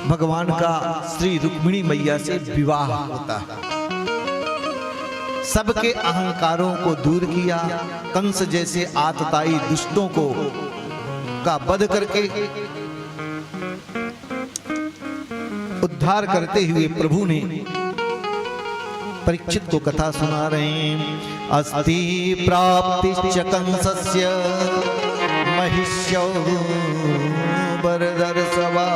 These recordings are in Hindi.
भगवान का श्री रुक्मिणी मैया से विवाह होता है। सबके अहंकारों को दूर किया, कंस जैसे आतताई दुष्टों को का वध करके उद्धार करते हुए प्रभु ने परीक्षित को कथा सुना रहे हैं। अस्ति प्राप्तिश्च कंसस्य महिष्यो वरदर्शवा।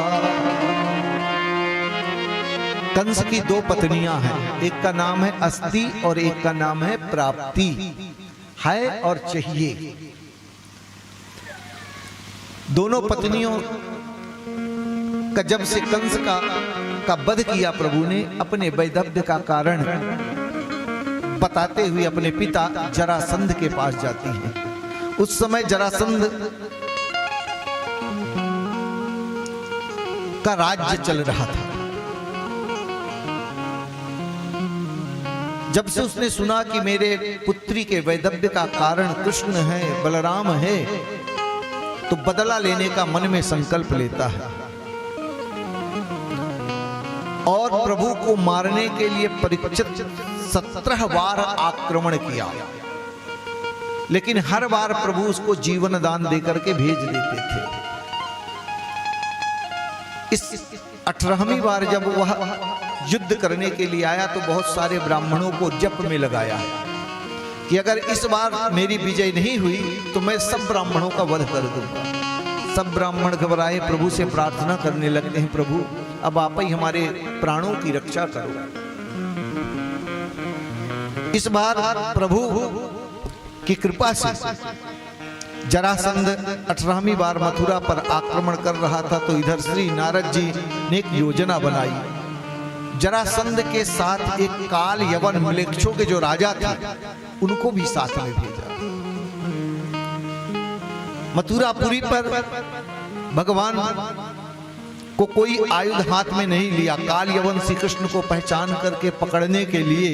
कंस की दो पत्नियां हैं, एक का नाम है अस्ति और एक का नाम है प्राप्ति। है और चाहिए। दोनों पत्नियों का जब से कंस का वध किया प्रभु ने, अपने वैधव्य का कारण बताते हुए अपने पिता जरासंध के पास जाती हैं। उस समय जरासंध का राज्य चल रहा था। जब से उसने सुना कि मेरे पुत्री के वैधव्य का कारण कृष्ण है, बलराम है, तो बदला लेने का मन में संकल्प लेता है और प्रभु को मारने के लिए परीक्षित 17 बार आक्रमण किया, लेकिन हर बार प्रभु उसको जीवन दान देकर के भेज देते थे। इस 18वीं बार जब वह युद्ध करने के लिए आया तो बहुत सारे ब्राह्मणों को जप में लगाया कि अगर इस बार मेरी विजय नहीं हुई तो मैं सब ब्राह्मणों का वध कर दूंगा। सब ब्राह्मण घबराए, प्रभु से प्रार्थना करने लगते हैं, प्रभु अब आप ही हमारे प्राणों की रक्षा करो। इस बार प्रभु की कृपा से जरासंध 18वीं बार मथुरा पर आक्रमण कर रहा था, तो इधर श्री नारद जी ने एक योजना बनाई। जरासंध के साथ एक काल यवन म्लेच्छों के जो राजा थे उनको भी साथ में भेजा। मथुरापुरी पर भगवान को कोई आयुध हाथ में नहीं लिया। काल यवन श्री कृष्ण को पहचान करके पकड़ने के लिए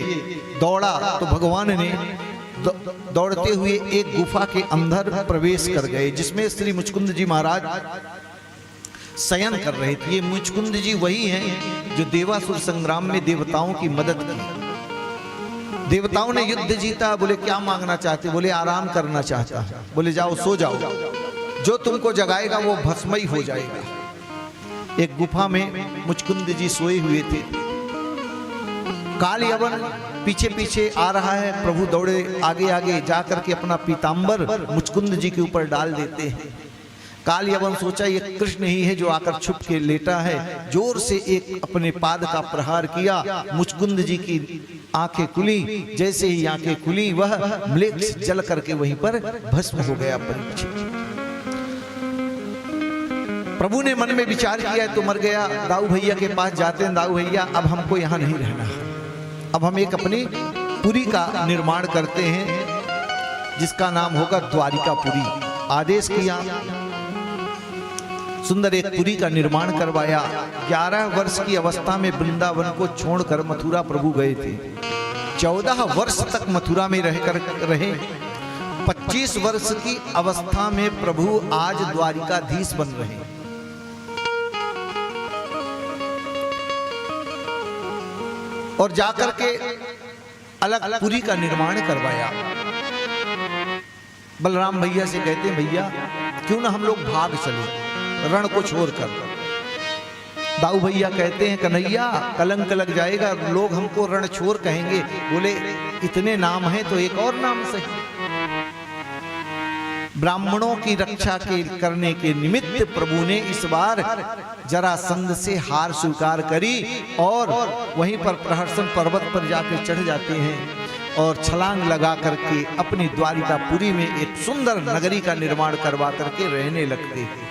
दौड़ा तो भगवान ने दौड़ते हुए एक गुफा के अंदर प्रवेश कर गए, जिसमें श्री मुचकुंद जी महाराज शयन कर रहे थे। ये मुचकुंद जी वही हैं जो देवासुर संग्राम में देवताओं की मदद की। देवताओं ने युद्ध जीता, बोले क्या मांगना चाहते? बोले आराम करना चाहता है। बोले जाओ सो जाओ, जो तुमको जगाएगा वो भस्मई हो जाएगा। एक गुफा में मुचकुंद जी सोए हुए थे। काल यवन पीछे पीछे आ रहा है, प्रभु दौड़े आगे आगे जाकर के अपना पीतांबर मुचकुंद जी के ऊपर डाल देते हैं। काल यवन सोचा ये कृष्ण ही है जो आकर छुप के लेटा है। जोर से एक अपने पाद का प्रहार किया, मुचकुंद जी की आंखें खुली। जैसे ही आंखें खुली वह म्लेच्छ जल करके वहीं पर भस्म हो गया। परीक्षित प्रभु ने मन में विचार किया तो मर गया, दाऊ भैया के पास जाते हैं। दाऊ भैया अब हमको यहाँ नहीं रहना, अब हम एक अपनी पुरी का निर्माण करते हैं जिसका नाम होगा द्वारिकापुरी। आदेश किया, सुंदर एक पुरी का निर्माण करवाया। 11 वर्ष की अवस्था में वृंदावन को छोड़कर मथुरा प्रभु गए थे। 14 वर्ष तक मथुरा में रहे। 25 वर्ष की अवस्था में प्रभु आज द्वारिकाधीश बन रहे हैं। और जाकर के अलग पुरी का निर्माण करवाया। बलराम भैया से कहते हैं, भैया क्यों ना हम लोग भाग चले रण को छोड़कर। दाऊ भैया कहते हैं, कन्हैया कलंक लग जाएगा, लोग हमको रण छोड़ कहेंगे। बोले इतने नाम हैं तो एक और नाम सही। ब्राह्मणों की रक्षा करने के निमित्त प्रभु ने इस बार जरासंध से हार स्वीकार करी और वहीं पर प्रहर्षण पर्वत पर जाकर चढ़ जाते हैं और छलांग लगा करके अपनी द्वारिकापुरी में एक सुंदर नगरी का निर्माण करवा करके रहने लगते हैं।